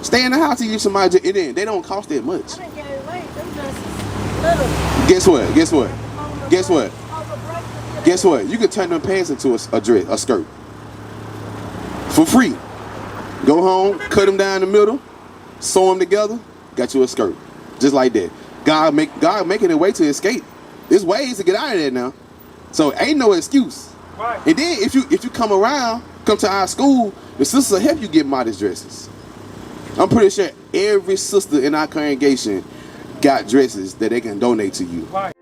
Stay in the house and use somebody. They don't cost that much. I didn't get it late. Them dresses little. Guess what? Guess what? Guess what? Guess what? You can turn them pants into a dress, a skirt, for free. Go home, cut them down the middle, sew them together, got you a skirt, just like that. God making a way to escape. There's ways to get out of there now, so ain't no excuse. Right. And then if you come to our school, the sisters will help you get modest dresses. I'm pretty sure every sister in our congregation got dresses that they can donate to you. Right.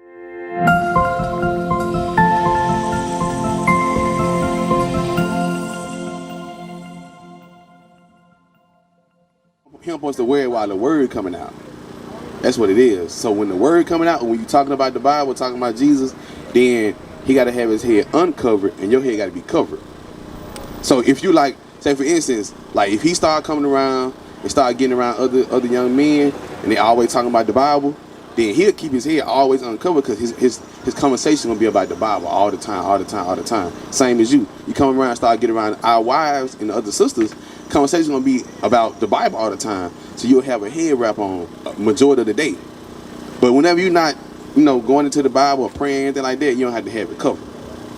He don't supposed to wear it while the word coming out. That's what it is. So when the word coming out, when you talking about the Bible, talking about Jesus, then he got to have his head uncovered and your head got to be covered. So if you like, say for instance, like if he start coming around and start getting around other young men and they always talking about the Bible, then he'll keep his head always uncovered because his conversation gonna be about the Bible all the time. Same as you. You come around and start getting around our wives and the other sisters, conversation gonna be about the Bible all the time. So you'll have a head wrap on majority of the day. But whenever you're not, going into the Bible or praying, anything like that, you don't have to have it covered.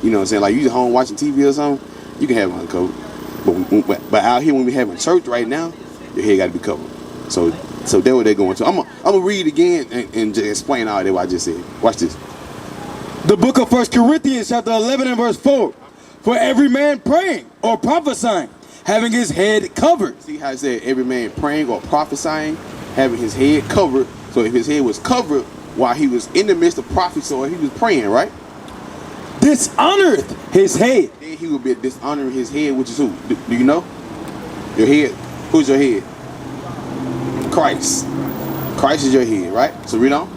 You know what I'm saying? Like you home watching TV or something, you can have it uncovered. But out here when we having church right now, your head got to be covered. So that's what they're going to. I'm gonna read it again and just explain all that what I just said. Watch this. The book of 1 Corinthians chapter 11 and verse 4. For every man praying or prophesying, having his head covered. See how it said every man praying or prophesying, having his head covered. So if his head was covered while he was in the midst of prophecy or he was praying, right? Dishonoreth his head. Then he would be dishonoring his head, which is who? Do you know? Your head. Who's your head? Christ. Christ is your head, right? So read on.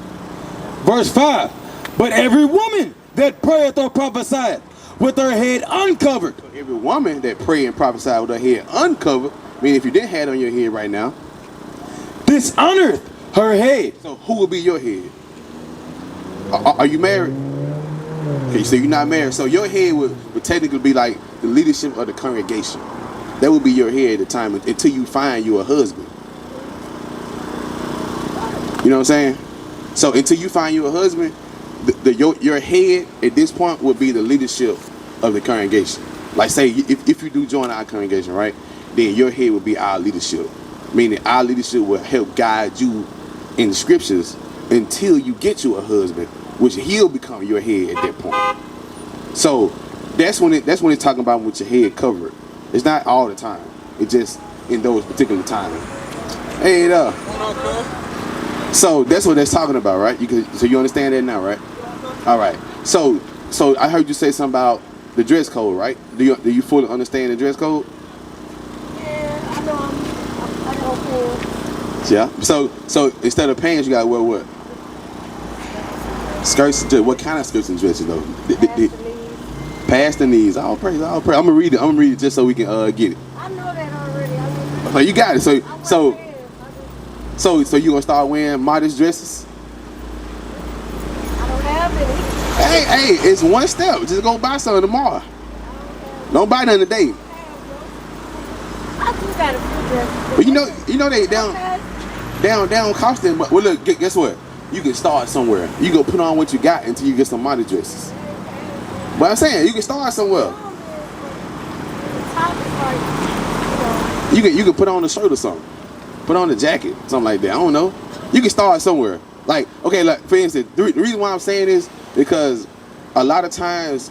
Verse 5. But every woman that prayeth or prophesieth with her head uncovered. So every woman that pray and prophesy with her head uncovered, meaning if you didn't have it on your head right now, dishonoreth her head. So who will be your head? Are you married? Okay, so you're not married. So your head would technically be like the leadership of the congregation. That would be your head at the time until you find you a husband. You know what I'm saying? So until you find you a husband, your head at this point would be the leadership of the congregation. Like say if you do join our congregation, right? Then your head would be our leadership. Meaning our leadership will help guide you in the scriptures until you get you a husband, which he'll become your head at that point. So that's when it's talking about with your head covered. It's not all the time. It's just in those particular times. Hey, so that's what that's talking about, right? So you understand that now, right? All right. So I heard you say something about the dress code, right? Do you fully understand the dress code? Yeah, I know. Yeah. So instead of pants, you gotta wear what? Skirts. What kind of skirts and dresses though? Past the knees. All praise. I'm gonna read it just so we can get it. I know that already. Oh, you got it. So you gonna start wearing modest dresses? I don't have any. Hey, it's one step. Just go buy some tomorrow. Don't buy none today. I do got a few dresses. But you know they don't cost them. But well, look, guess what? You can start somewhere. You go put on what you got until you get some modest dresses. But I'm saying you can start somewhere. You can put on a shirt or something. Put on a jacket, something like that. I don't know. You can start somewhere. Like, okay, like for instance, the reason why I'm saying this because a lot of times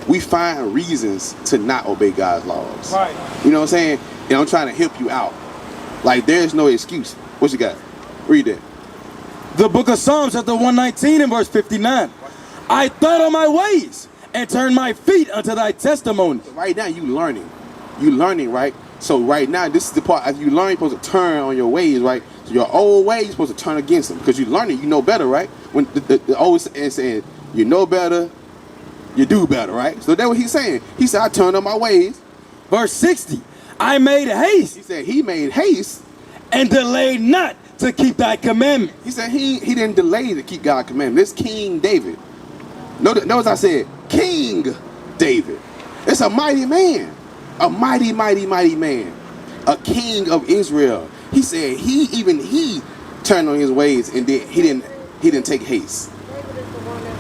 we find reasons to not obey God's laws. Right. You know what I'm saying? And I'm trying to help you out. Like, there's no excuse. What you got? Read that. The book of Psalms chapter 119 and verse 59. I thought on my ways and turned my feet unto thy testimony. Right now you learning. You learning, right? So right now, this is the part, as you learn, you're supposed to turn on your ways, right? So your old ways, you're supposed to turn against them. Because you learning, you know better, right? When the old saying, you know better, you do better, right? So that's what he's saying. He said, I turned on my ways. Verse 60. I made haste. He said he made haste. And delayed not to keep thy commandment. He said he didn't delay to keep God's commandment. This King David. Notice I said King David. It's a mighty man. A mighty, mighty, mighty man. A king of Israel. He said he turned on his ways and then he didn't take haste. David is the one that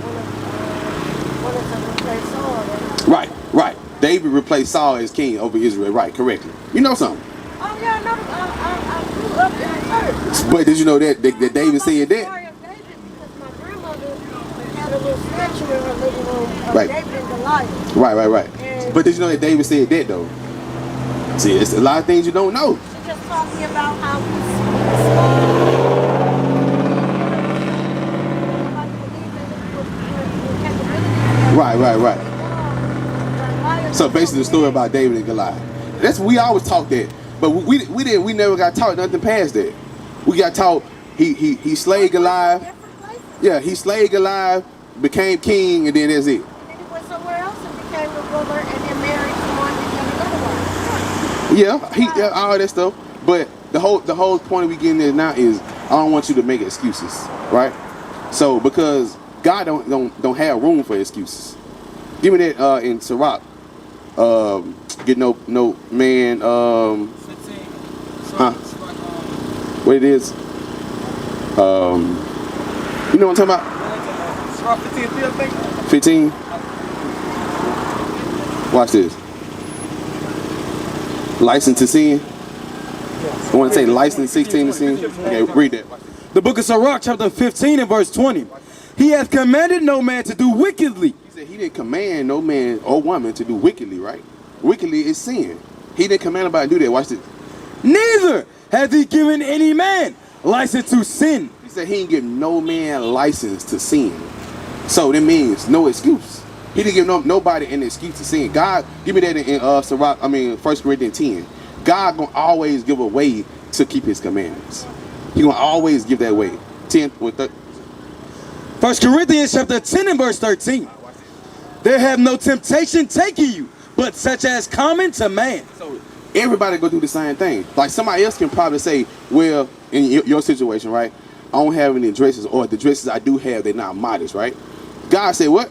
wanted to replace Saul. Right, right. David replaced Saul as king over Israel. Right, correctly. You know something? Oh yeah, no, I grew up in the church. But did you know that David said that? Story of David, because my grandmother had a little statue in her living room of Right. David and Goliath. Right. And But did you know that David said that though? See, it's a lot of things you don't know. she just taught me about how he's Right. So basically, the story about David and Goliath. That's we always talk that, but we never got taught nothing past that. We got taught he slayed Goliath. Yeah, he slayed Goliath, became king, and then that's it. And then he went somewhere else and became a ruler and then married someone and became another one. Yeah, all that stuff. But the whole point we getting there now is I don't want you to make excuses, right? So because God don't have room for excuses. Give me that in Sirach. Get no man. What it is? You know what I'm talking about? 15. Watch this. License to sin. I want to say license 16 to sin. Okay, read that. The book of Sirach, chapter 15 and verse 20. He hath commanded no man to do wickedly. He said he didn't command no man or woman to do wickedly, right? Wickedly is sin. He didn't command anybody to do that. Watch this. Neither hath he given any man license to sin. He said he didn't give no man license to sin. So that means no excuse. He didn't give nobody an excuse to sin. God, give me that in Sirach, 1 Corinthians 10. God gonna always give a way to keep his commandments. He gonna always give that way. 10 with 1 Corinthians chapter 10 and verse 13. There have no temptation taken you, but such as common to man. So everybody go through the same thing. Like somebody else can probably say, well, in your situation, right? I don't have any dresses, or the dresses I do have, they're not modest, right? God said what?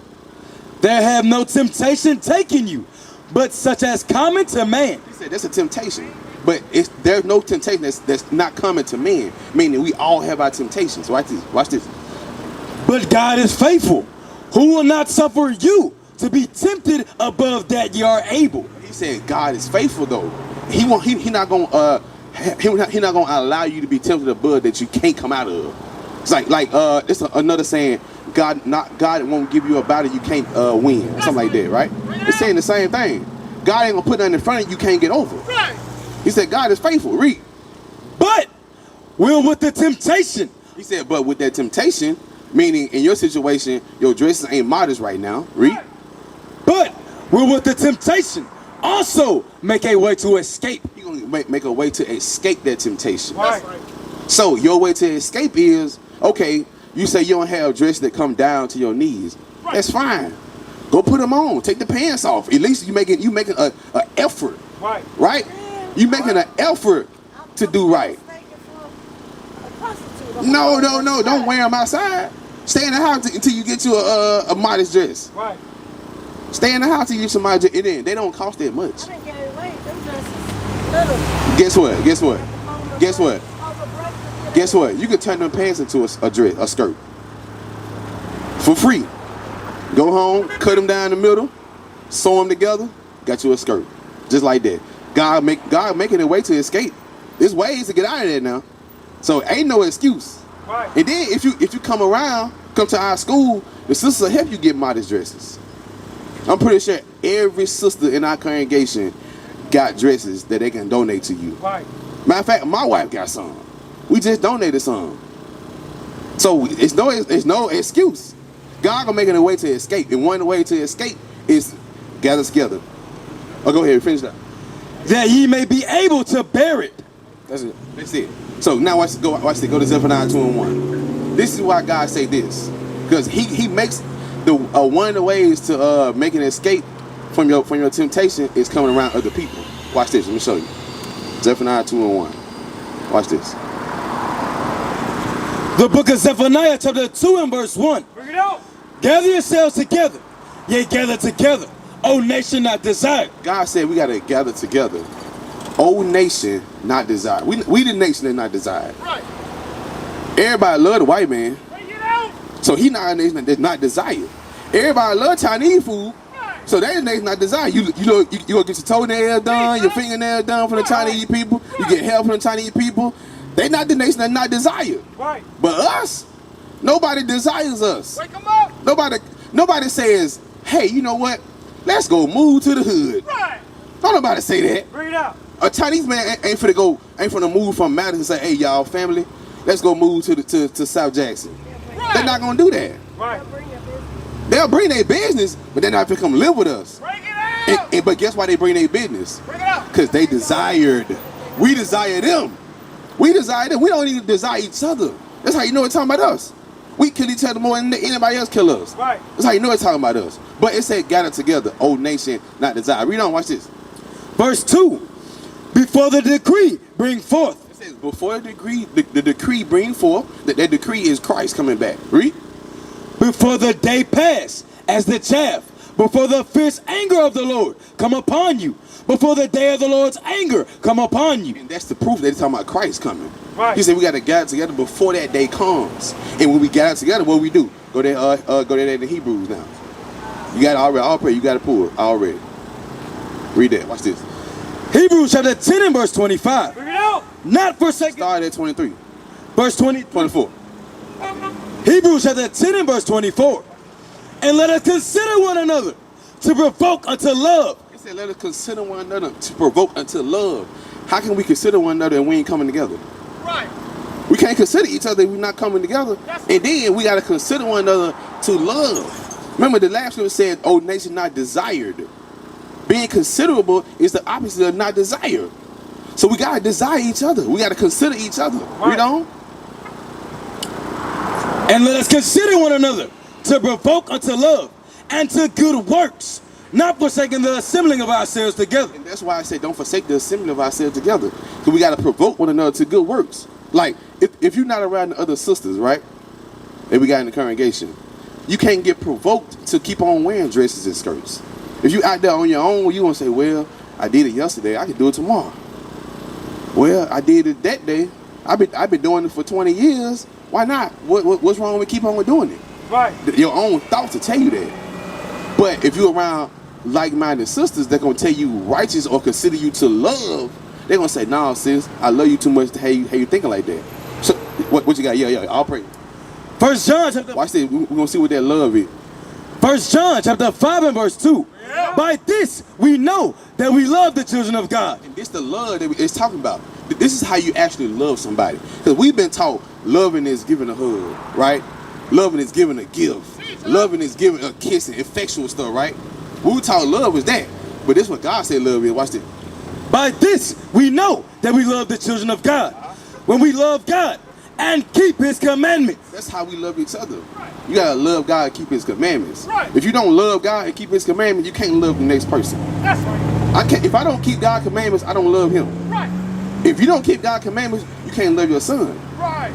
There have no temptation taken you, but such as common to man. He said that's a temptation. But there's no temptation that's not common to man. Meaning we all have our temptations. Watch this. Watch this. But God is faithful, who will not suffer you to be tempted above that ye are able. He said God is faithful though. He not gonna allow you to be tempted above that you can't come out of. It's like it's another saying. God won't give you a battle you can't win. Something like that, right? It's saying the same thing. God ain't gonna put nothing in front of you can't get over. He said God is faithful. Read. But will with the temptation. He said, but with that temptation, meaning in your situation, your dresses ain't modest right now. Read. But will with the temptation also make a way to escape. He gonna make a way to escape that temptation. Right. So your way to escape is, okay, you say you don't have dresses that come down to your knees. Right. That's fine. Go put them on. Take the pants off. At least you making an effort. Right. Right? You making an effort to do right. No. Don't wear them outside. Stay in the house until you get you a modest dress. Right. Stay in the house till you get some modest dress. And then they don't cost that much. I didn't get it away. Them dresses little. Guess what? You can turn them pants into a skirt. For free. Go home, cut them down the middle, sew them together, got you a skirt. Just like that. God making a way to escape. There's ways to get out of there now. So ain't no excuse. Right. And then if you come to our school, the sisters will help you get modest dresses. I'm pretty sure every sister in our congregation got dresses that they can donate to you. Right. Matter of fact, my wife got some. We just donated some. So it's no excuse. God gonna make it a way to escape. And one way to escape is gather together. Oh, go ahead, finish that. That ye may be able to bear it. That's it. So now watch it. Go to Zephaniah 2:1. This is why God say this. Because he makes one of the ways to make an escape from your temptation is coming around other people. Watch this. Let me show you. Zephaniah 2:1. Watch this. The book of Zephaniah, chapter 2 and verse 1. Bring it out. Gather yourselves together. Yea, gather together. O nation not desired. God said we got to gather together. Old nation, not desired. We the nation that not desired. Right. Everybody love the white man. Bring it out. So he not a nation that's not desired. Everybody love Chinese food. So that nation not desired. You know you gonna get your toenails done, your fingernails done from the Chinese people. You get help from the Chinese people. They not the nation that not desired. Right. But us, nobody desires us. Wake them up. Nobody says, hey, you know what? Let's go move to the hood. Right. Don't nobody say that. Bring it out. A Chinese man ain't finna move from Madison and say, hey y'all family, let's go move to South Jackson. Right. They're not gonna do that. Right. They'll bring their business, but they're not gonna come live with us. Bring it out. But guess why they bring their business? Bring it out. Because they desired. We desire them. We desire them. We don't even desire each other. That's how you know it's talking about us. We kill each other more than anybody else kill us. Right. That's how you know it's talking about us. But it said gather together, old nation, not desire. Read on, watch this. Verse 2. Before the decree bring forth. It says before the decree bring forth, that decree is Christ coming back. Read. Before the day pass as the chaff. Before the fierce anger of the Lord come upon you. Before the day of the Lord's anger come upon you. And that's the proof that they're talking about Christ coming. Right. He said we got to gather together before that day comes. And when we gather together, what we do? Go there in the Hebrews now. You got it already. I'll pray. You got to pull it already. Read that. Watch this. Hebrews chapter 10 and verse 25. Bring it out. Not forsaken. Start at 23. Verse 24. Hebrews chapter 10 and verse 24. And let us consider one another to provoke unto love. He said let us consider one another to provoke unto love. How can we consider one another and we ain't coming together? Right. We can't consider each other if we're not coming together. And then we got to consider one another to love. Remember the last scripture said, "O nation not desired." Being considerable is the opposite of not desired. So we got to desire each other. We got to consider each other. Right. Read on. And let us consider one another to provoke unto love and to good works, not forsaking the assembling of ourselves together. And that's why I say don't forsake the assembly of ourselves together. Because we got to provoke one another to good works. Like, if you're not around the other sisters, right, that we got in the congregation, you can't get provoked to keep on wearing dresses and skirts. If you out there on your own, you want to say, well, I did it yesterday, I can do it tomorrow. Well, I did it that day. I've been doing it for 20 years. Why not? What's wrong with keep on doing it? Right. Your own thoughts will tell you that. But if you're around like-minded sisters that gonna tell you righteous or consider you to love, they're gonna say, nah, sis, I love you too much to have you thinking like that. So what you got? Yeah, I'll pray. First John chapter Watch this. We're gonna see what that love is. 1 John chapter 5 and verse 2. Yeah. By this we know that we love the children of God. And this the love that it's talking about. This is how you actually love somebody. Because we've been taught loving is giving a hug, right? Loving is giving a gift. Loving is giving a kiss and effectual stuff, right? We were taught love is that. But this is what God said love is. Watch this. By this we know that we love the children of God. When we love God and keep his commandments. That's how we love each other. You gotta love God and keep his commandments. Right. If you don't love God and keep his commandments, you can't love the next person. That's right. If I don't keep God's commandments, I don't love him. Right. If you don't keep God's commandments, you can't love your son. Right.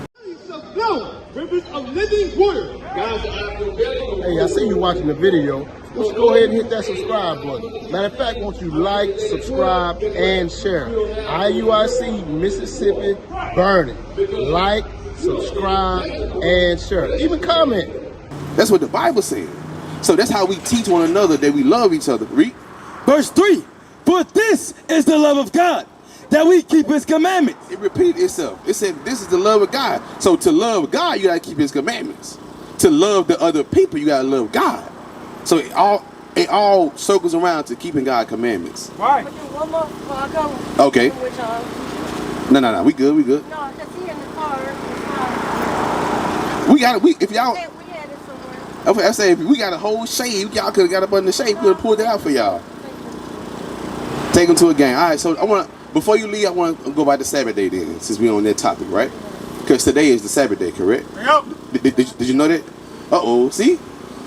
No, rivers of living water. Hey, I see you watching the video. Why don't you go ahead and hit that subscribe button. Matter of fact, won't you like, subscribe, and share. IUIC Mississippi burning. Like, subscribe, and share. Even comment. That's what the Bible said. So that's how we teach one another that we love each other. Read. Verse 3. For this is the love of God, that we keep his commandments. It repeated itself. It said this is the love of God. So to love God, you gotta keep his commandments. To love the other people, you gotta love God. So it all circles around to keeping God's commandments. Right. But do one more before I go. Okay. With y'all. No. We good. No, because he in the car. If y'all, We had it somewhere. I say if we got a whole shade, y'all could have got up under the shade. We could have pulled it out for y'all. Take them to a game. All right. So before you leave, I want to go by the Sabbath day then, since we're on that topic, right? Because today is the Sabbath day, correct? Yep. Did you know that? Uh-oh. See?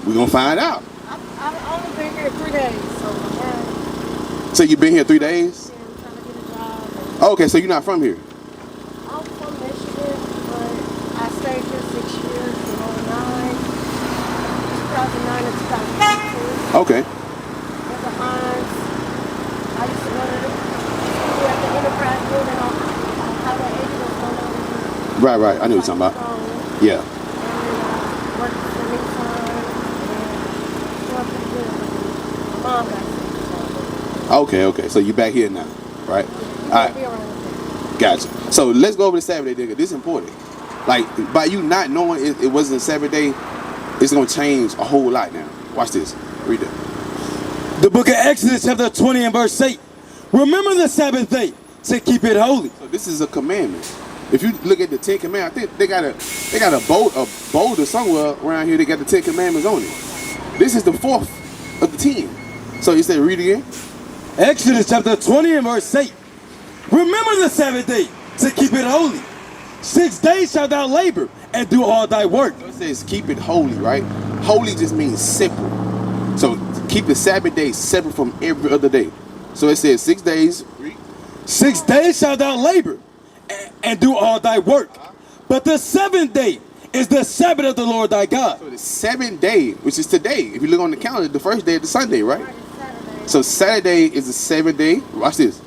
We're going to find out. I've only been here 3 days, so yeah. So you've been here 3 days? I'm trying to get a job. Oh, okay, so you're not from here. I'm from Michigan, but I stayed here 6 years, from 2009 to 2002. Okay. With the Hines. I used to go to the school at the Right, right. I know what you're talking about. Yeah. Worked for me and doing pretty good. Mom got sick. Okay, okay. So you back here now, right? All right. Be around with Gotcha. So let's go over the Sabbath day, nigga. This is important. Like, by you not knowing it wasn't a Sabbath day, it's going to change a whole lot now. Watch this. Read that. The book of Exodus chapter 20 and verse 8. Remember the Sabbath day to keep it holy. So this is a commandment. If you look at the Ten Commandments, I think they got a boulder somewhere around here. They got the Ten Commandments on it. This is the fourth of the 10. So you say, read again. Exodus chapter 20 and verse 8. Remember the Sabbath day to keep it holy. 6 days shalt thou labor and do all thy work. So it says keep it holy, right? Holy just means separate. So keep the Sabbath day separate from every other day. So it says 6 days. 6 days shalt thou labor and do all thy work. But the 7th day is the Sabbath of the Lord thy God. So the 7th day, which is today, if you look on the calendar, the first day of the Sunday, right? So Saturday is the 7th day. Watch this.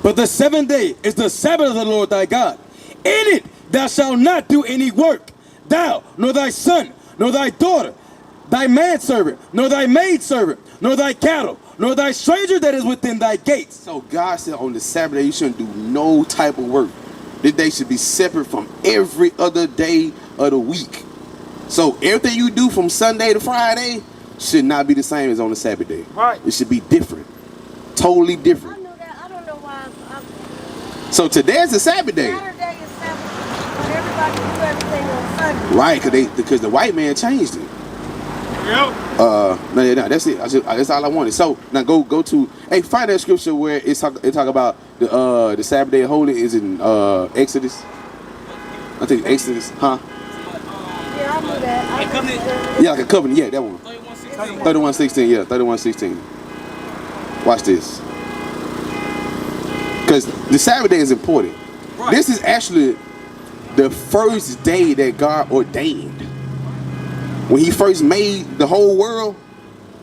But the 7th day is the Sabbath of the Lord thy God. In it thou shalt not do any work, thou, nor thy son, nor thy daughter, thy manservant, nor thy maidservant, nor thy cattle, nor thy stranger that is within thy gates. So God said on the Sabbath day you shouldn't do no type of work. This day should be separate from every other day of the week. So everything you do from Sunday to Friday should not be the same as on the Sabbath day. Right. It should be different. Totally I different. know that. I don't know why. So today is the Sabbath day. Saturday is Sabbath, but everybody do everything on Sunday. Right, because the white man changed it. No, that's it. That's all I wanted. So now go to find that scripture where it talk about the Sabbath day holy is in Exodus. I think Exodus, huh? Yeah, I knew that. Yeah, like a covenant. Yeah, that one. 31:16. Yeah, 31:16. Watch this. Because the Sabbath day is important. Right. This is actually the first day that God ordained. When he first made the whole world,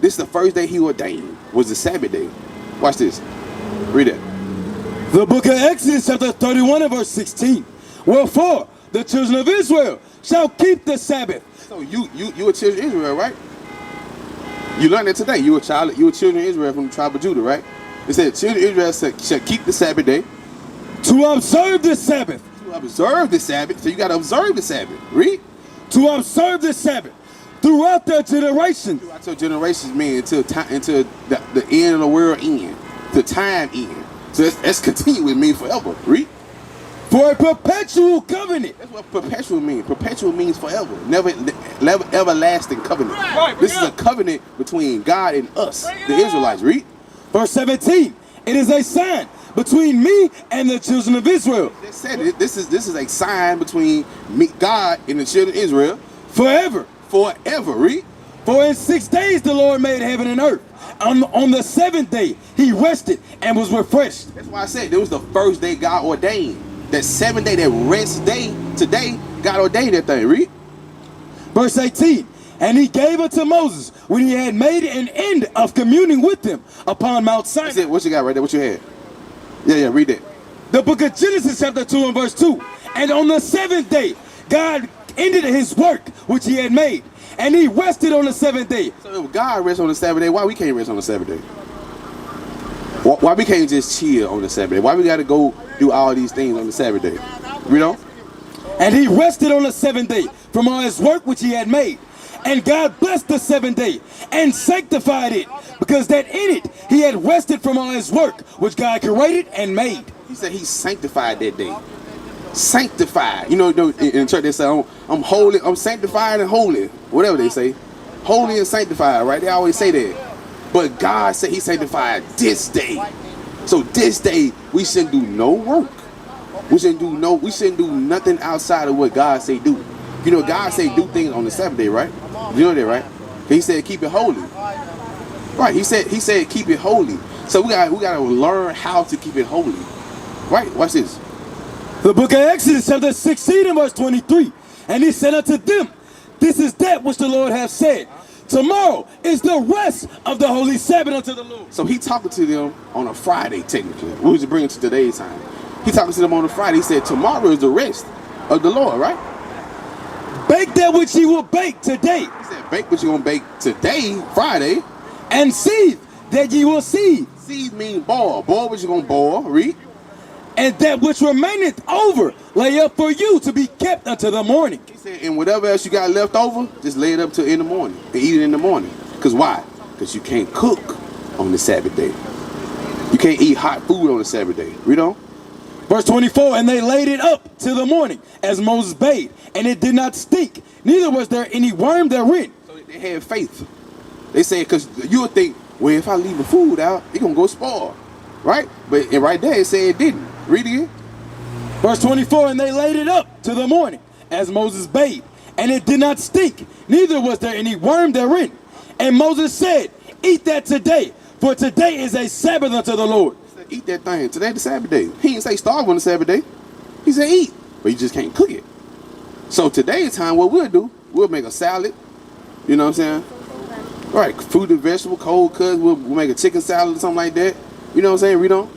this is the first day he ordained, was the Sabbath day. Watch this. Read it. The book of Exodus chapter 31 and verse 16. Wherefore the children of Israel shall keep the Sabbath. So you a children of Israel, right? You learned it today. You a children of Israel from the tribe of Judah, right? It said children of Israel shall keep the Sabbath day. To observe the Sabbath. To observe the Sabbath. So you got to observe the Sabbath. Read. To observe the Sabbath. Throughout their generations. Throughout your generations mean until the end of the world end. The time end. So that's continuous mean forever. Read. For a perpetual covenant. That's what perpetual means. Perpetual means forever. Never everlasting covenant. Right, this is a covenant between God and us, the Israelites. Read. Verse 17. It is a sign between me and the children of Israel. They said it. This is a sign between me, God, and the children of Israel. Forever. Forever. Read. For in 6 days the Lord made heaven and earth. On the 7th day he rested and was refreshed. That's why I said it was the first day God ordained. That 7th day, that rest day, today, God ordained that thing. Read. Verse 18. And he gave it to Moses when he had made an end of communing with him upon Mount Sinai. That's it. What you got right there? What you had? Yeah, read that. The book of Genesis chapter 2 and verse 2. And on the 7th day, God ended his work which he had made. And he rested on the 7th day. So if God rests on the Sabbath day, why we can't rest on the Sabbath day? Why we can't just chill on the Sabbath day? Why we got to go do all these things on the Sabbath day? You know? And he rested on the 7th day from all his work which he had made. And God blessed the 7th day and sanctified it, because that in it he had rested from all his work which God created and made. He said he sanctified that day. Sanctified. You know, in church they say, I'm holy, I'm sanctified and holy. Whatever they say. Holy and sanctified, right? They always say that. But God said he sanctified this day. So this day, we shouldn't do no work. We shouldn't do nothing outside of what God say do. You know, God say do things on the Sabbath day, right? You know that, right? He said keep it holy. Right, he said keep it holy. So we gotta learn how to keep it holy. Right, watch this. The book of Exodus chapter 16 and verse 23. And he said unto them, this is that which the Lord hath said. Tomorrow is the rest of the holy Sabbath unto the Lord. So he talking to them on a Friday, technically. We was bringing to today's time. He talking to them on a Friday. He said tomorrow is the rest. of the Lord, right? Bake that which ye will bake today, He said, bake what you're going to bake today, Friday. and seethe that ye will seethe, Seed mean boil. Boil what you're going to boil, read. and that which remaineth over lay up for you to be kept unto the morning. He said, and whatever else you got left over, just lay it up till in the morning and eat it in the morning. Because why? Because you can't cook on the Sabbath day. You can't eat hot food on the Sabbath day. Read on. Verse 24, and they laid it up till the morning, as Moses bade, and it did not stink, neither was there any worm therein. So they had faith. They said, because you would think, well, if I leave the food out, it's going to go spoil. Right? But right there, it said it didn't. Read again. Verse 24, and they laid it up to the morning, as Moses bade, and it did not stink, neither was there any worm therein. And Moses said, eat that today, for today is a Sabbath unto the Lord. He said, eat that thing. Today the Sabbath day. He didn't say starve on the Sabbath day. He said eat. But you just can't cook it. So today's time, what we'll do, we'll make a salad. You know what I'm saying? Right. Fruit and vegetable, cold cuts. We'll make a chicken salad or something like that. You know what I'm saying? Read on.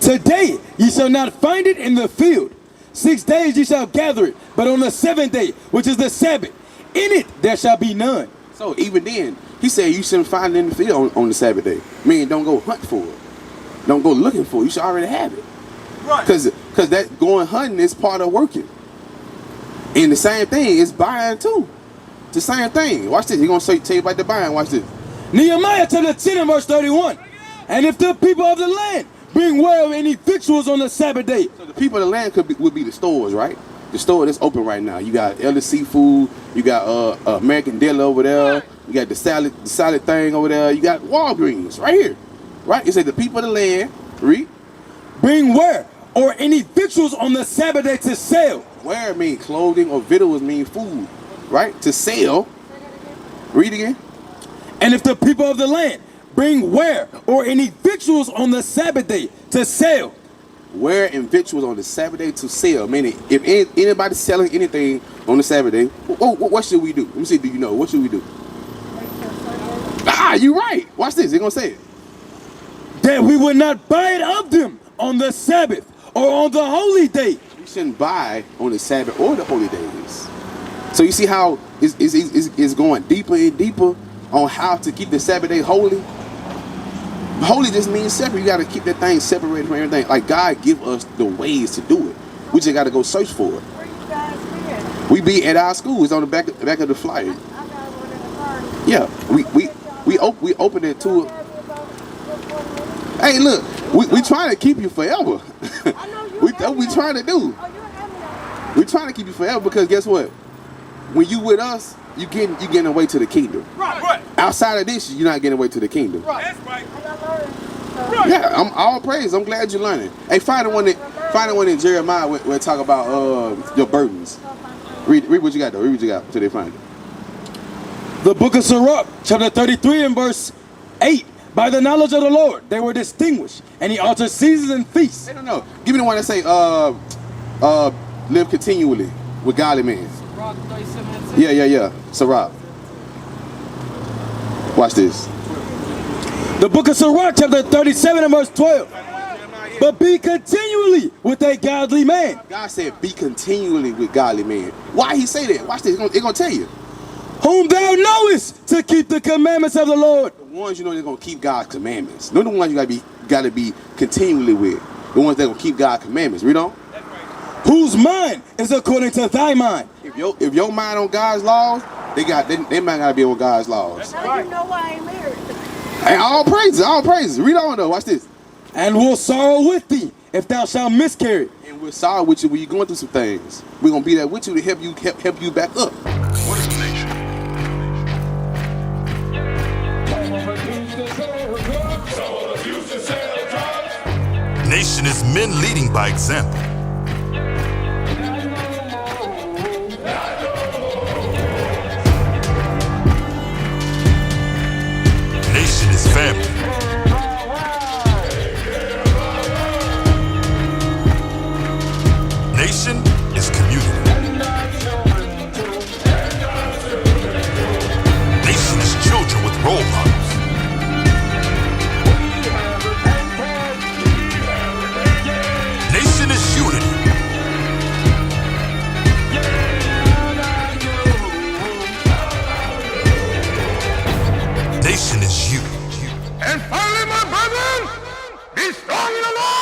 Today ye shall not find it in the field. 6 days ye shall gather it, but on the 7th day, which is the Sabbath, in it there shall be none. So even then, he said you shouldn't find it in the field on the Sabbath day. Meaning don't go hunt for it. Don't go looking for it. You should already have it. Right. Because that going hunting is part of working. And the same thing is buying too. It's the same thing. Watch this. He's going to tell you about the buying. Watch this. Nehemiah chapter 10 and verse 31. And if the people of the land bring ware of any victuals on the Sabbath day. So the people of the land would be the stores, right? The store that's open right now. You got Elder Seafood. You got American Deli over there. You got the salad thing over there. You got Walgreens right here. Right? It said the people of the land, read. Bring ware or any victuals on the Sabbath day to sell. Ware mean clothing or victuals mean food, right? To sell. Read again. And if the people of the land bring ware or any victuals on the Sabbath day to sell. Ware and victuals on the Sabbath day to sell. Meaning, if anybody's selling anything on the Sabbath day, what should we do? Let me see, do you know? What should we do? Ah, you right. Watch this. They're going to say it. That we would not buy it of them on the Sabbath or on the holy day. We shouldn't buy on the Sabbath or the holy days. So you see how it's going deeper and deeper on how to keep the Sabbath day holy? Holy just means separate. You got to keep that thing separated from everything. Like God give us the ways to do it. We just got to go search for it. Where you guys been? We be at our school. It's on the back of the flyer. I got one in the car. Yeah, we opened it to. Hey, look, we trying to keep you forever. I know you That's what we trying to do. Oh, you have me on. We trying to keep you forever because guess what? When you with us, you getting away to the kingdom. Right. Outside of this, you're not getting away to the kingdom. Right. That's right. I got learned. Right. Yeah, I'm all praise. I'm glad you're learning. Hey, find the one in Jeremiah where it talk about your burdens. Read what you got though. Read what you got till they find it. The book of Sirach, chapter 33 and verse 8. By the knowledge of the Lord, they were distinguished, and he altered seasons and feasts. Hey, no. Give me the one that say live continually with godly men. Yeah. Sirach. Watch this. The book of Sirach, chapter 37 and verse 12. But be continually with a godly man. God said, be continually with godly men. Why he say that? Watch this. They're going to tell you. Whom thou knowest to keep the commandments of the Lord. The ones you know they're going to keep God's commandments. They're the ones you got to be continually with. The ones that going to keep God's commandments. Read on. Whose mind is according to thy mind. If your mind on God's laws, they might got to be on God's laws. Now you know why I ain't married. Hey, all praises. Read on though. Watch this. And will sorrow with thee if thou shalt miscarry. And we're sorry with you when you're going through some things. We're going to be there with you to help you back up. What is a nation? Nation is men leading by example. Nation is family. Nation is community. Nation is children with role models. Nation is unity. nation is you. And finally, my brethren, be strong in the Lord